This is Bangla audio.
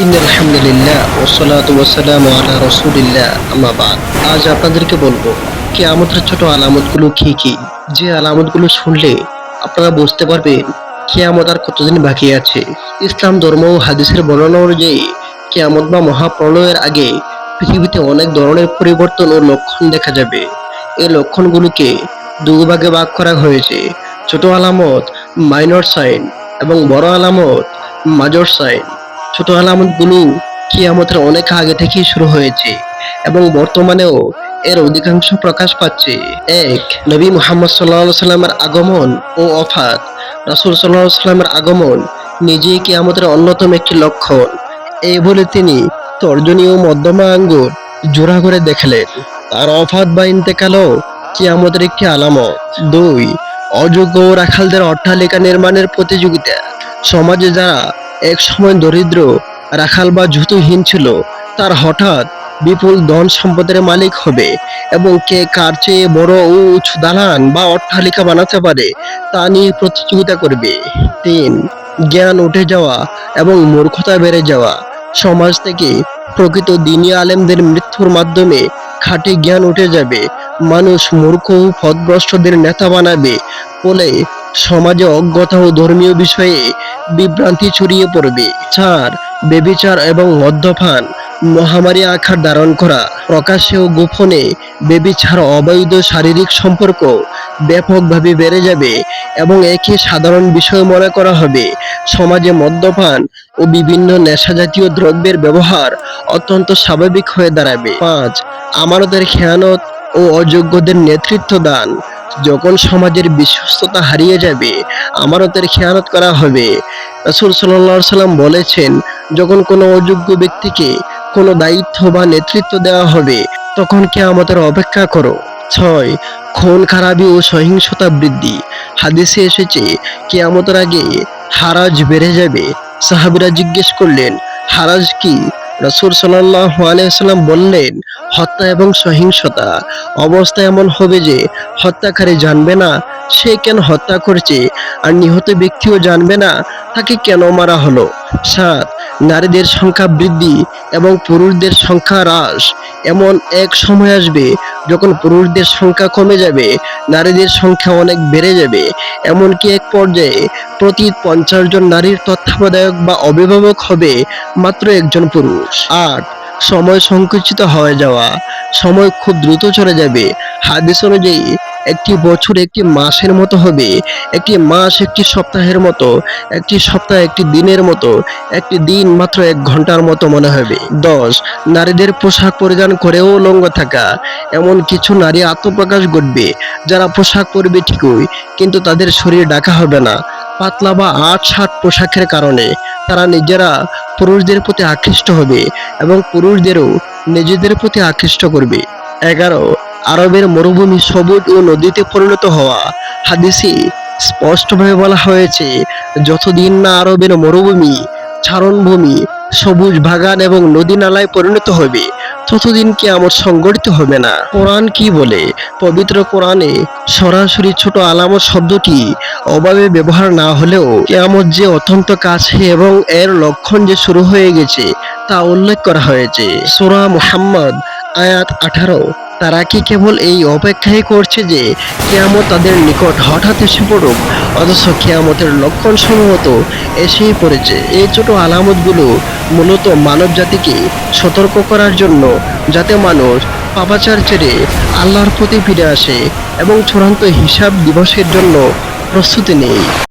ইন্নাল হামদুলিল্লাহ ওয়াসসালাতু ওয়াসসালামু আলা রাসূলিল্লাহ আম্মা বাদ। আজ আপনাদেরকে বলবো কিয়ামতের ছোট আলামতগুলো কি কি, যে আলামতগুলো শুনলে আপনারা বুঝতে পারবেন কিয়ামত আর কতদিন বাকি আছে। ইসলাম ধর্ম ও হাদিসের বর্ণনা অনুযায়ী কিয়ামত বা মহাপ্রলয়ের আগে পৃথিবীতে অনেক ধরনের পরিবর্তন ও লক্ষণ দেখা যাবে। এই লক্ষণগুলোকে দুই ভাগে ভাগ করা হয়েছে: ছোট আলামত মাইনর সাইন এবং বড় আলামত মাজর সাইন। ছোট আলামতগুলো কিয়ামতের অনেক আগে থেকেই শুরু হয়েছে এবং বর্তমানেও এর অধিকাংশ প্রকাশ পাচ্ছে। এক, নবী মুহাম্মদ সাল্লাল্লাহু আলাইহি সাল্লামের আগমন ও ওফাত। রাসূল সাল্লাল্লাহু আলাইহি সাল্লামের আগমন নিজেই কিয়ামতের অন্যতম একটি লক্ষণ। এই বলে তিনি তর্জনী ও মধ্যমা আঙ্গুল জোড়া করে দেখালেন। তার ওফাত বা ইন্তেকালও কিয়ামতের একটি আলামত। দুই, অযোগ্য ও রাখালদের অট্টালিকা নির্মাণের প্রতিযোগিতা। সমাজে যারা এক সময় দরিদ্র, রাখাল বা জুতুহীন ছিল, তার হঠাৎ বিপুল ধন সম্পদের মালিক হবে এবং কে কার চেয়ে বড় ও উঁচু দালান বা অট্টালিকা বানাতে পারে তা নিয়ে প্রতিযোগিতা করবে। তিন, জ্ঞান উঠে যাওয়া এবং মূর্খতা বেড়ে যাওয়া। সমাজ থেকে প্রকৃত দ্বীনি আলেমদের মৃত্যুর মাধ্যমে খাঁটি জ্ঞান উঠে যাবে। মানুষ মূর্খ ও পথভ্রষ্টদের নেতা বানাবে। ফলে সমাজে অজ্ঞতা ও ধর্মীয় বিষয়ে বিভ্রান্তি ছড়িয়ে পড়বে। চার, ব্যভিচার এবং মদ্যপান মহামারী আকার ধারণ করা। প্রকাশ্যে ও গোপনে ব্যভিচার, অবৈধ শারীরিক সম্পর্ক ব্যাপকভাবে বেড়ে যাবে এবং একে সাধারণ বিষয় মনে করা হবে। সমাজে মদ্যপান ও বিভিন্ন নেশাজাতীয় দ্রব্যের ব্যবহার অত্যন্ত স্বাভাবিক হয়ে দাঁড়াবে। পাঁচ, আমানতের খেয়ানত ও অযোগ্যদের নেতৃত্ব দান। যখন সমাজের বিশ্বস্ততা হারিয়ে যাবে, আমানতের খেয়ানত করা হবে। রাসূল সাল্লাল্লাহু আলাইহি সাল্লাম বলেছেন, যখন কোনো অযোগ্য ব্যক্তিকে কোনো দায়িত্ব বা নেতৃত্ব দেওয়া হবে, তখন কিয়ামতের অপেক্ষা করো। ছয়, খুন খারাপি ও সহিংসতা বৃদ্ধি। হাদিসে এসেছে কিয়ামতের আগে হারাজ বেড়ে যাবে। সাহাবীরা জিজ্ঞেস করলেন, হারাজ কি? রাসূল সাল্লাল্লাহু আলাইহি ওয়াসাল্লাম বললেন, হত্যা এবং সহিংসতা। অবস্থা এমন হবে যে হত্যাকারী জানবে না সে কেন হত্যা করছে, আর নিহত ব্যক্তিও জানবে না তাকে কেন মারা হলো। সাত, নারীদের সংখ্যা বৃদ্ধি এবং পুরুষদের সংখ্যা হ্রাস। এমন এক সময় আসবে যখন পুরুষদের সংখ্যা কমে যাবে, নারীদের সংখ্যা অনেক বেড়ে যাবে। এমনকি এক পর্যায়ে প্রতি 50 জন নারীর তত্ত্বাবধায়ক বা অভিভাবক হবে মাত্র একজন পুরুষ। আট, সময় সংকুচিত হয়ে যাওয়া। সময় খুব দ্রুত চলে যাবে। হাদিস অনুযায়ী একটি বছর একটি মাসের মতো হবে, একটি মাস একটি সপ্তাহের মতো, একটি সপ্তাহ একটি দিনের মতো, একটি দিন মাত্র 1 ঘন্টার মতো মনে হবে। 10, নারীদের পোশাক পরিধান করেও উলঙ্গ থাকা। এমন কিছু নারী আত্মপ্রকাশ ঘটবে যারা পোশাক পরবে ঠিকই, কিন্তু তাদের শরীর ঢাকা হবে না। পাতলা বা আট-ষাট পোশাকের কারণে তারা নিজেরা পুরুষদের প্রতি আকৃষ্ট হবে এবং পুরুষদেরও নিজেদের প্রতি আকৃষ্ট করবে। 11, আরবের মরুভূমি সবুজ ও নদীতে পরিণত হওয়া। হাদিসে স্পষ্টভাবে বলা হয়েছে, যতদিন না আরবের মরুভূমি, চারণভূমি, সবুজ বাগান এবং নদী নালায় পরিণত হবে, ততদিন কিয়ামত সংঘটিত হবে না। কোরআন কি বলে? পবিত্র কোরআনে সরাসরি ছোট আলামত শব্দটি অভাবে ব্যবহার না হলেও কিয়ামত যে অত্যন্ত কাছে এবং এর লক্ষণ যে শুরু হয়ে গেছে তা উল্লেখ করা হয়েছে। সূরা মুহাম্মদ আয়াত 18। তারা কি কেবল এই অপেক্ষাই করছে যে কিয়ামত তাদের নিকট হঠাৎ এসে পড়ুক, অথচ কিয়ামতের লক্ষণ সমূহ এসেই পড়েছে। এই ছোট আলামতগুলো মূলত মানব জাতিকে সতর্ক করার জন্য, যাতে মানুষ পাপাচার ছেড়ে আল্লাহর প্রতি ফিরে আসে এবং চূড়ান্ত হিসাব দিবসের জন্য প্রস্তুতি নেয়।